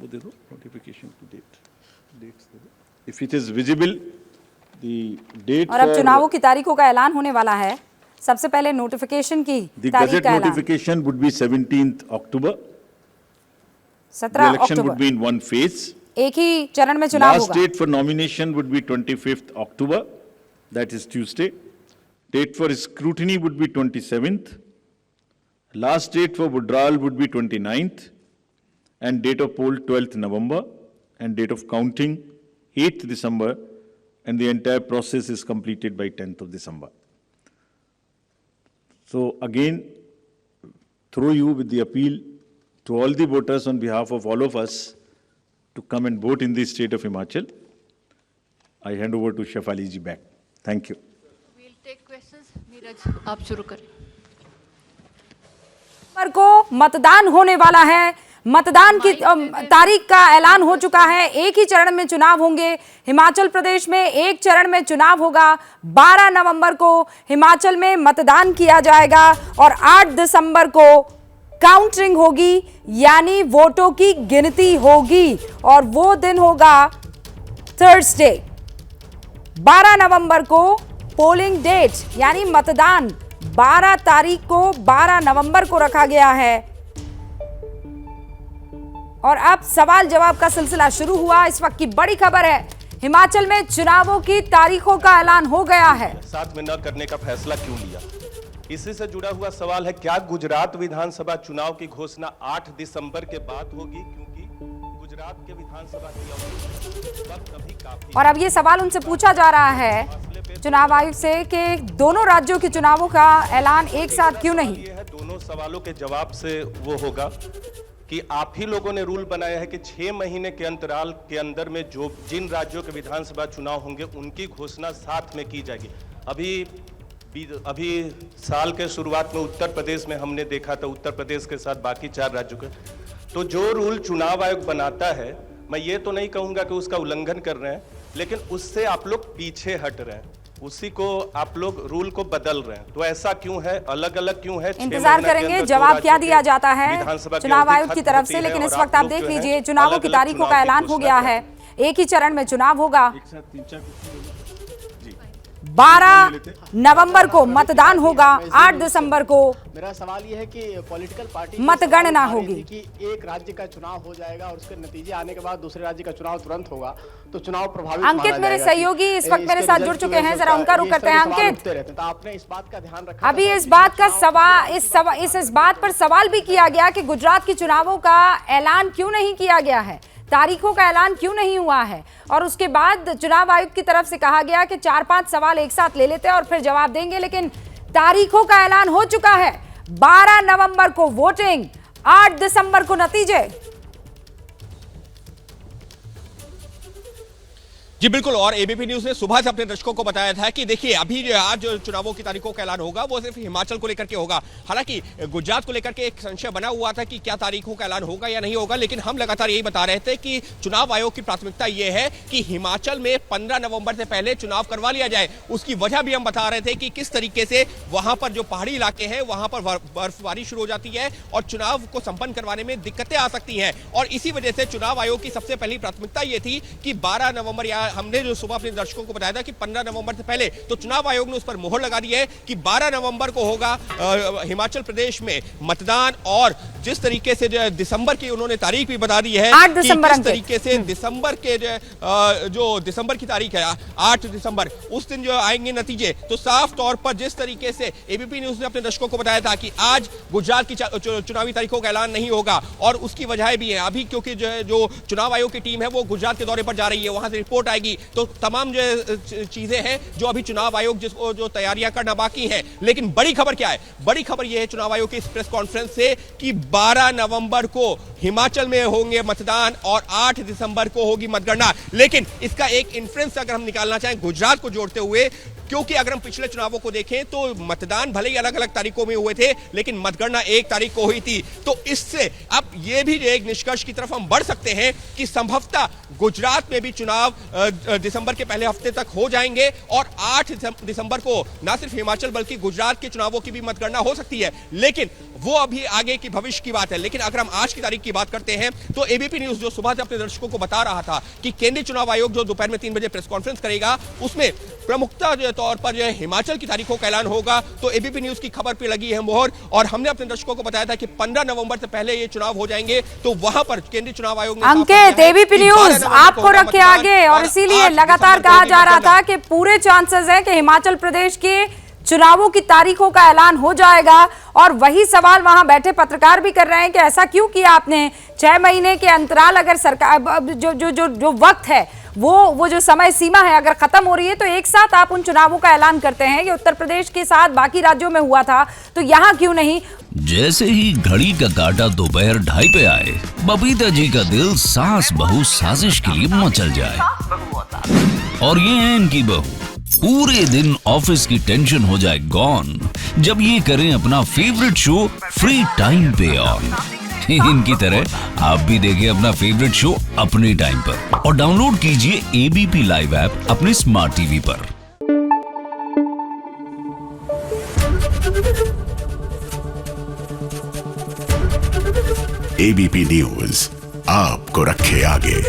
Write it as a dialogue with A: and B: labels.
A: वो दे दो नोटिफिकेशन की डेट्स दे दो। If it is visible the date.
B: और अब चुनावों की तारीखों का ऐलान होने वाला है। सबसे पहले नोटिफिकेशन की तारीख का ऐलान।
A: Notification would be 17th October।
B: 17
A: election would
B: October.
A: be in one phase।
B: एक ही चरण में चुनाव
A: Last
B: होगा।
A: date for nomination would be 25th October, that is Tuesday। Date for scrutiny would be 27th। Last date for withdrawal would be 29th, and date of poll 12th November, and date of counting 8th December, and the entire process is completed by 10th of December। So again, through you with the appeal to all the voters on behalf of all of us to come and vote in the state of Himachal, I hand over to Shefali ji back। Thank you।
C: We'll take questions। Neeraj, आप शुरू करें।
B: पर को मतदान होने वाला है। मतदान की तारीख का ऐलान हो चुका है। एक ही चरण में चुनाव होंगे। हिमाचल प्रदेश में एक चरण में चुनाव होगा। 12 नवंबर को हिमाचल में मतदान किया जाएगा और 8 दिसंबर को काउंटिंग होगी, यानी वोटों की गिनती होगी, और वो दिन होगा थर्सडे। 12 नवंबर को पोलिंग डेट यानी मतदान 12 तारीख को 12 नवंबर को रखा गया है। और अब सवाल जवाब का सिलसिला शुरू हुआ। इस वक्त की बड़ी खबर है, हिमाचल में चुनावों की तारीखों का ऐलान हो गया है।
D: साथ में न करने का फैसला क्यों लिया? इसी से जुड़ा हुआ सवाल है, क्या गुजरात विधानसभा चुनाव की घोषणा 8 दिसंबर के बाद होगी? क्योंकि गुजरात के विधानसभा कभी काफी।
B: और अब ये सवाल उनसे पूछा जा रहा है चुनाव आयोग से कि दोनों राज्यों के चुनावों का ऐलान एक साथ क्यों नहीं?
D: ये है, दोनों सवालों के जवाब से वो होगा कि आप ही लोगों ने रूल बनाया है कि 6 महीने के अंतराल के अंदर में जो जिन राज्यों के विधानसभा चुनाव होंगे उनकी घोषणा साथ में की जाएगी। अभी साल के शुरुआत में उत्तर प्रदेश में हमने देखा था, उत्तर प्रदेश के साथ बाकी 4 राज्यों के। तो जो रूल चुनाव आयोग बनाता है, मैं ये तो नहीं कहूंगा कि उसका उल्लंघन कर रहे हैं, लेकिन उससे आप लोग पीछे हट रहे हैं, उसी को आप लोग रूल को बदल रहे हैं। तो ऐसा क्यों है, अलग अलग क्यों है?
B: इंतजार करेंगे जवाब क्या दिया जाता है चुनाव आयोग की तरफ से। लेकिन इस वक्त आप देख लीजिए चुनावों की तारीखों का ऐलान हो गया है। एक ही चरण में चुनाव होगा। 12 नवंबर को मतदान होगा, 8 दिसंबर को
E: मेरा सवाल यह है कि पॉलिटिकल पार्टी
B: मतगणना होगी
E: कि एक राज्य का चुनाव हो जाएगा और उसके नतीजे आने के बाद दूसरे राज्य का चुनाव तुरंत होगा, तो चुनाव प्रभावित।
B: अंकित मेरे सहयोगी इस वक्त मेरे साथ जुड़ चुके हैं, जरा उनका रुख करते हैं। अंकित,
E: तो आपने इस बात का ध्यान रखा?
B: अभी इस बात का सवाल इस बात पर सवाल भी किया गया कि गुजरात के चुनावों का ऐलान क्यों नहीं किया गया है, तारीखों का ऐलान क्यों नहीं हुआ है। और उसके बाद चुनाव आयोग की तरफ से कहा गया कि 4-5 सवाल एक साथ ले लेते हैं और फिर जवाब देंगे। लेकिन तारीखों का ऐलान हो चुका है। 12 नवंबर को वोटिंग, 8 दिसंबर को नतीजे।
F: जी बिल्कुल। और एबीपी न्यूज ने सुबह से अपने दर्शकों को बताया था कि देखिए अभी आज जो चुनावों की तारीखों का ऐलान होगा वो सिर्फ हिमाचल को लेकर के होगा। हालांकि गुजरात को लेकर के एक संशय बना हुआ था कि क्या तारीखों का ऐलान होगा या नहीं होगा, लेकिन हम लगातार यही बता रहे थे कि चुनाव आयोग की प्राथमिकता ये है कि हिमाचल में 15 नवंबर से पहले चुनाव करवा लिया जाए। उसकी वजह भी हम बता रहे थे कि किस तरीके से वहां पर जो पहाड़ी इलाके हैं वहां पर बर्फबारी शुरू हो जाती है और चुनाव को संपन्न करवाने में दिक्कतें आ सकती हैं। और इसी वजह से चुनाव आयोग की सबसे पहली प्राथमिकता ये थी कि 12 नवंबर, या हमने जो सुबह अपने दर्शकों को बताया था कि 15 नवंबर से पहले, तो चुनाव आयोग ने उस पर मोहर लगा दी है कि 12 नवंबर को होगा हिमाचल प्रदेश में मतदान। और जिस तरीके से दिसंबर की उन्होंने तारीख भी बता दी है
B: 8 दिसंबर,
F: किस तरीके से दिसंबर के जो दिसंबर की तारीख है 8 दिसंबर, उस दिन जो आएंगे नतीजे, तो साफ तौर पर जिस तरीके से एबीपी न्यूज ने अपने दर्शकों को बताया था कि आज गुजरात की चुनावी तारीखों का ऐलान नहीं होगा। और उसकी वजह भी है अभी, क्योंकि जो चुनाव आयोग की टीम है वो गुजरात के दौरे पर जा रही है, वहां से रिपोर्ट आएगी, तो तमाम जो चीजें हैं जो अभी चुनाव आयोग जिसको जो तैयारियां करना बाकी है। लेकिन बड़ी खबर क्या है? बड़ी खबर यह है चुनाव आयोग की इस प्रेस कॉन्फ्रेंस से कि 12 नवंबर को हिमाचल में होंगे मतदान और 8 दिसंबर को होगी मतगणना। लेकिन इसका एक इन्फ्रेंस अगर हम निकालना चाहें गुजरात को जोड़ते हुए, क्योंकि अगर हम पिछले चुनावों को देखें तो मतदान भले ही अलग अलग तारीखों में हुए थे, लेकिन मतगणना 1 तारीख को हुई थी। तो इससे अब ये भी एक निष्कर्ष की तरफ हम बढ़ सकते हैं कि संभवतः गुजरात में भी चुनाव दिसंबर के पहले हफ्ते तक हो जाएंगे और 8 दिसंबर को न सिर्फ हिमाचल बल्कि गुजरात के चुनावों की भी मतगणना हो सकती है। लेकिन वो अभी आगे की भविष्य की बात है। लेकिन अगर हम आज की तारीख की बात करते हैं तो एबीपी न्यूज जो सुबह से अपने दर्शकों को बता रहा था कि केंद्रीय चुनाव आयोग जो दोपहर में 3 बजे प्रेस कॉन्फ्रेंस करेगा, उसमें प्रमुखता के तौर पर जो है हिमाचल की तारीखों का ऐलान होगा। तो एबीपी न्यूज की खबर पे लगी है मोहर और हमने अपने दर्शकों को बताया था कि 15 नवंबर से पहले ये चुनाव हो जाएंगे। तो वहां पर केंद्रीय चुनाव आयोग ने
B: अंकित, एबीपी न्यूज आपको रखे आगे और इसीलिए लगातार कहा जा रहा था कि पूरे चांसेस है कि हिमाचल प्रदेश के चुनावों की तारीखों का ऐलान हो जाएगा। और वही सवाल वहां बैठे पत्रकार भी कर रहे हैं कि ऐसा क्यों किया आपने? 6 महीने के अंतराल, अगर सरकार जो वक्त है वो जो समय सीमा है अगर खत्म हो रही है तो एक साथ आप उन चुनावों का ऐलान करते हैं। ये उत्तर प्रदेश के साथ बाकी राज्यों में हुआ था, तो यहाँ क्यों नहीं?
G: जैसे ही घड़ी का काटा दोपहर 2:30 पे आए, बबीता जी का दिल सास बहू साजिश के लिए मचल जाए। और ये है इनकी बहू, पूरे दिन ऑफिस की टेंशन हो जाए गॉन जब ये करें अपना फेवरेट शो फ्री टाइम पे ऑन। इनकी तरह आप भी देखें अपना फेवरेट शो अपने टाइम पर और डाउनलोड कीजिए एबीपी लाइव ऐप अपने स्मार्ट टीवी पर।
H: एबीपी न्यूज आपको रखे आगे।